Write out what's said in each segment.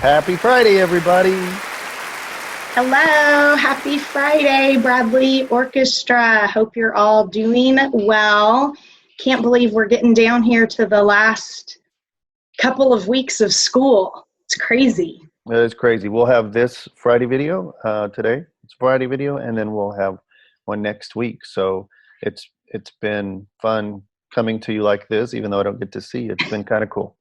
Happy Friday, everybody. Hello, happy Friday, Bradley Orchestra. Hope you're all doing well. Can't believe we're getting down here to the last couple of weeks of school. It's crazy. It is crazy. We'll have this Friday video today. It's Friday video, and then we'll have one next week. So it's been fun coming to you like this, even though I don't get to see you. It's been kind of cool.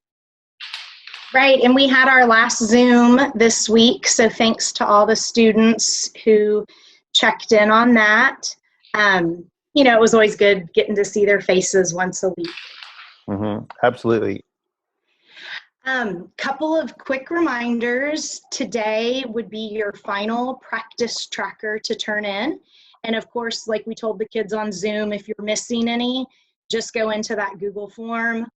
Right, and we had our last Zoom this week, so thanks to all the students who checked in on that. It was always good getting to see their faces once a week. Mm-hmm. Absolutely. Couple of quick reminders. Today would be your final practice tracker to turn in. And of course, like we told the kids on Zoom, if you're missing any, just go into that Google form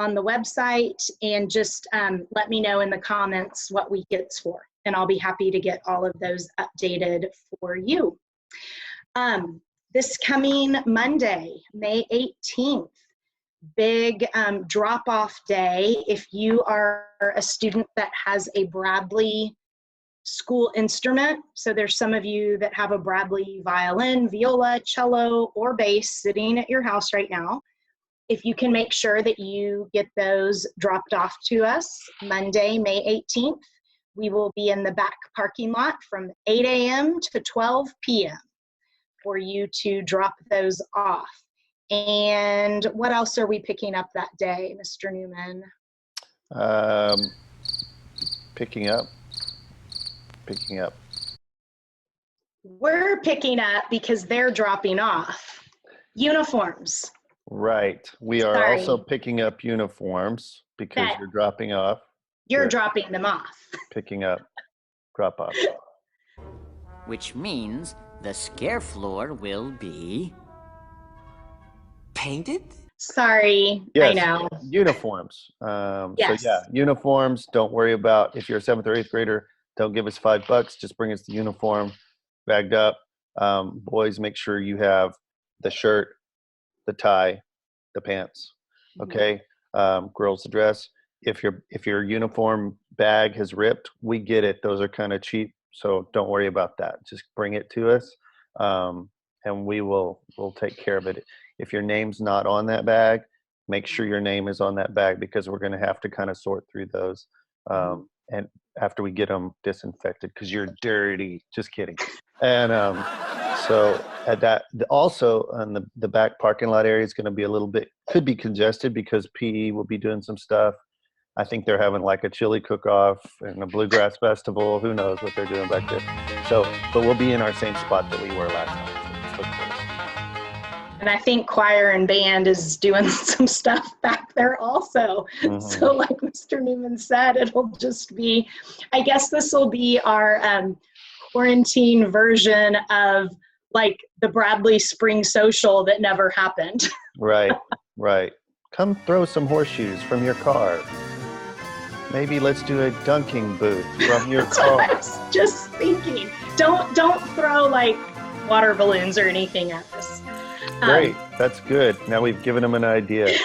on the website and just let me know in the comments what week it's for. And I'll be happy to get all of those updated for you. This coming Monday, May 18th, big drop-off day. If you are a student that has a Bradley school instrument, so there's some of you that have a Bradley violin, viola, cello, or bass sitting at your house right now. If you can make sure that you get those dropped off to us Monday, May 18th, we will be in the back parking lot from 8 a.m. to 12 p.m. for you to drop those off. And what else are we picking up that day, Mr. Newman? Picking up. We're picking up because they're dropping off. Uniforms. Right. We are also picking up uniforms because you're dropping off. You're dropping them off. Picking up, drop off. Which means the scare floor will be painted? Sorry, yes, I know. Uniforms. Yes. So yeah, uniforms. Don't worry about if you're a 7th or 8th grader. Don't give us $5. Just bring us the uniform, bagged up. Boys, make sure you have the shirt, the tie, the pants. Okay. Girls, the dress. If your uniform bag has ripped, we get it. Those are kind of cheap, so don't worry about that. Just bring it to us, and we'll take care of it. If your name's not on that bag, make sure your name is on that bag because we're going to have to kind of sort through those, and after we get them disinfected because you're dirty. Just kidding. And so at that, also on the back parking lot area is going to be could be congested because PE will be doing some stuff. I think they're having like a chili cook-off and a bluegrass festival. Who knows what they're doing back there. So, but we'll be in our same spot that we were last time. So and I think choir and band is doing some stuff back there also. Mm-hmm. So like Mr. Newman said, it'll just be, I guess this will be our quarantine version of like the Bradley Spring Social that never happened. Right. Come throw some horseshoes from your car. Maybe let's do a dunking booth from your car. I was just thinking, don't throw like water balloons or anything at us. Great, that's good. Now we've given them an idea.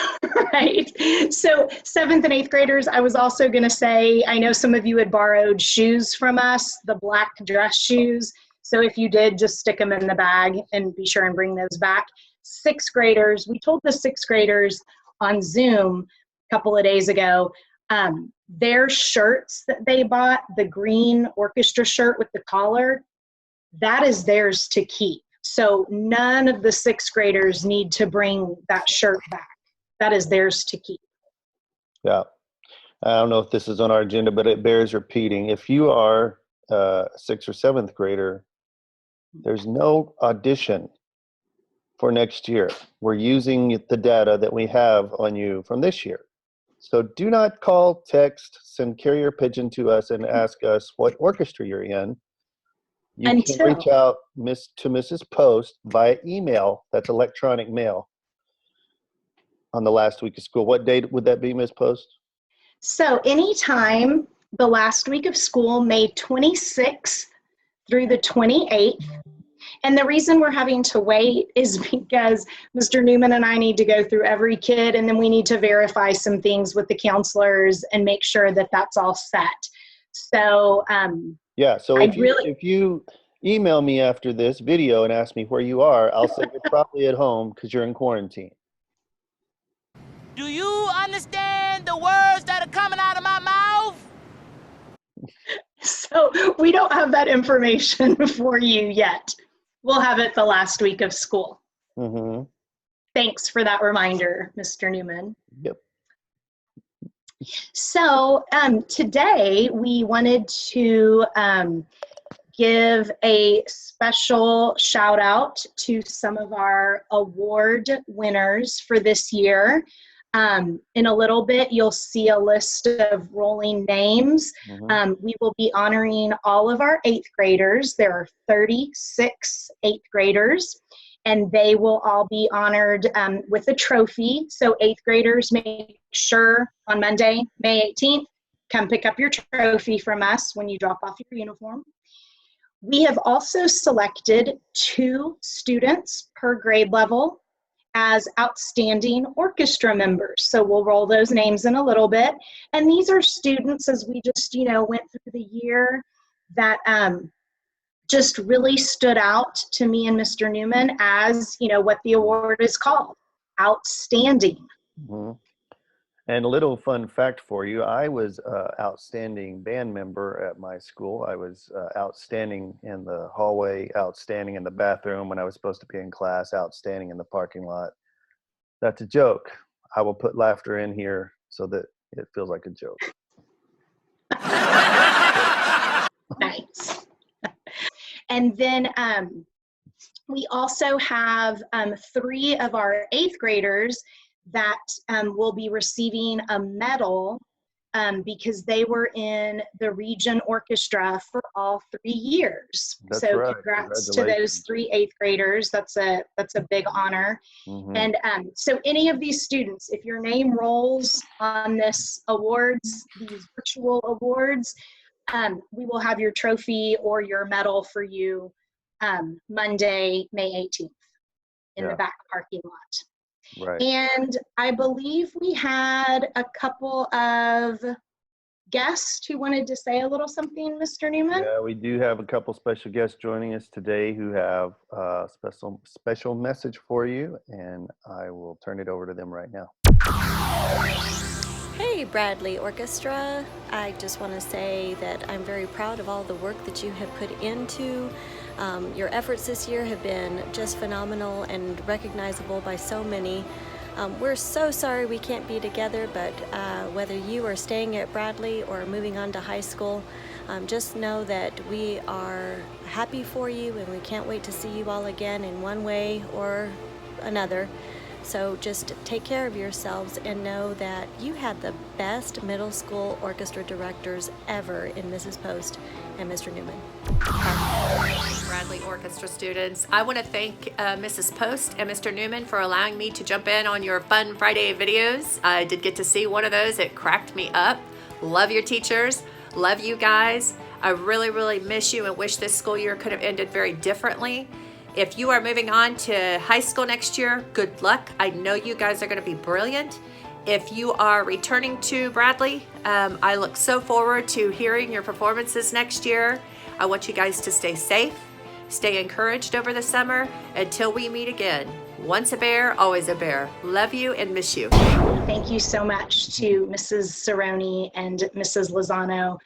Right. So 7th and 8th graders, I was also going to say, I know some of you had borrowed shoes from us, the black dress shoes. So if you did, just stick them in the bag and be sure and bring those back. 6th graders, we told the 6th graders on Zoom a couple of days ago, their shirts that they bought, the green orchestra shirt with the collar, that is theirs to keep. So none of the 6th graders need to bring that shirt back. That is theirs to keep. Yeah. I don't know if this is on our agenda, but it bears repeating. If you are a 6th or 7th grader, there's no audition for next year. We're using the data that we have on you from this year. So do not call, text, send carrier pigeon to us and ask us what orchestra you're in. You can reach out to Mrs. Post via email. That's electronic mail on the last week of school. What date would that be, Ms. Post? So anytime the last week of school, May 26th through the 28th. And the reason we're having to wait is because Mr. Newman and I need to go through every kid, and then we need to verify some things with the counselors and make sure that that's all set. So Yeah. So I if you email me after this video and ask me where you are, I'll say you're probably at home because you're in quarantine. Do you understand the words that are coming out of my mouth? So we don't have that information for you yet. We'll have it the last week of school. Mm-hmm. Thanks for that reminder, Mr. Newman. Yep. So today we wanted to give a special shout out to some of our award winners for this year. In a little bit, you'll see a list of rolling names. Mm-hmm. We will be honoring all of our 8th graders. There are 36 8th graders, and they will all be honored with a trophy. So 8th graders, make sure on Monday, May 18th, come pick up your trophy from us when you drop off your uniform. We have also selected 2 students per grade level as outstanding orchestra members. So we'll roll those names in a little bit. And these are students, as we just, went through the year, that just really stood out to me and Mr. Newman as, what the award is called, outstanding. Mm-hmm. And a little fun fact for you, I was outstanding band member at my school. I was outstanding in the hallway, outstanding in the bathroom when I was supposed to be in class, outstanding in the parking lot. That's a joke. I will put laughter in here so that it feels like a joke. Nice. And then we also have 3 of our 8th graders that will be receiving a medal because they were in the region orchestra for all 3 years. That's so right. Congrats to those 3 8th graders. That's a big honor. Mm-hmm. And so any of these students, if your name rolls on this awards, these virtual awards, we will have your trophy or your medal for you Monday, May 18th in the back parking lot. Right. And I believe we had a couple of guests who wanted to say a little something, Mr. Newman. Yeah, we do have a couple special guests joining us today who have a special message for you, and I will turn it over to them right now. Hey Bradley Orchestra, I just want to say that I'm very proud of all the work that you have put into. Your efforts this year have been just phenomenal and recognizable by so many. We're so sorry we can't be together, but whether you are staying at Bradley or moving on to high school, just know that we are happy for you and we can't wait to see you all again in one way or another. So just take care of yourselves and know that you had the best middle school orchestra directors ever in Mrs. Post and Mr. Newman. Bradley Orchestra students, I want to thank Mrs. Post and Mr. Newman for allowing me to jump in on your Fun Friday videos. I did get to see one of those. It cracked me up. Love your teachers. Love you guys. I really, really miss you and wish this school year could have ended very differently. If you are moving on to high school next year, good luck. I know you guys are going to be brilliant. If you are returning to Bradley, I look so forward to hearing your performances next year. I want you guys to stay safe, stay encouraged over the summer until we meet again. Once a bear, always a bear. Love you and miss you. Thank you so much to Mrs. Cerrone and Mrs. Lozano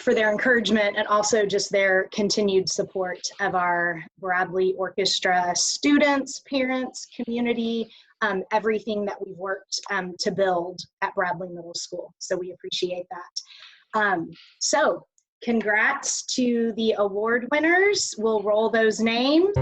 for their encouragement and also just their continued support of our Bradley Orchestra students, parents, community, everything that we've worked to build at Bradley Middle School. So we appreciate that. So congrats to the award winners. We'll roll those names.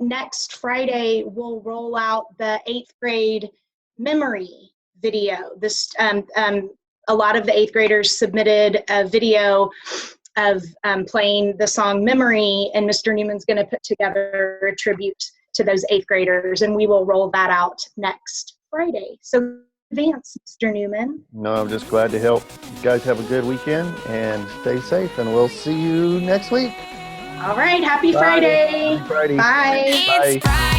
next Friday, we'll roll out the 8th grade memory video. This a lot of the 8th graders submitted a video of playing the song Memory, and Mr. Newman's going to put together a tribute to those 8th graders, and we will roll that out next Friday. So advance, Mr. Newman. No, I'm just glad to help. You guys have a good weekend and stay safe, and we'll see you next week. All right, happy Bye. Friday. Happy Friday. Bye. Bye. It's Friday.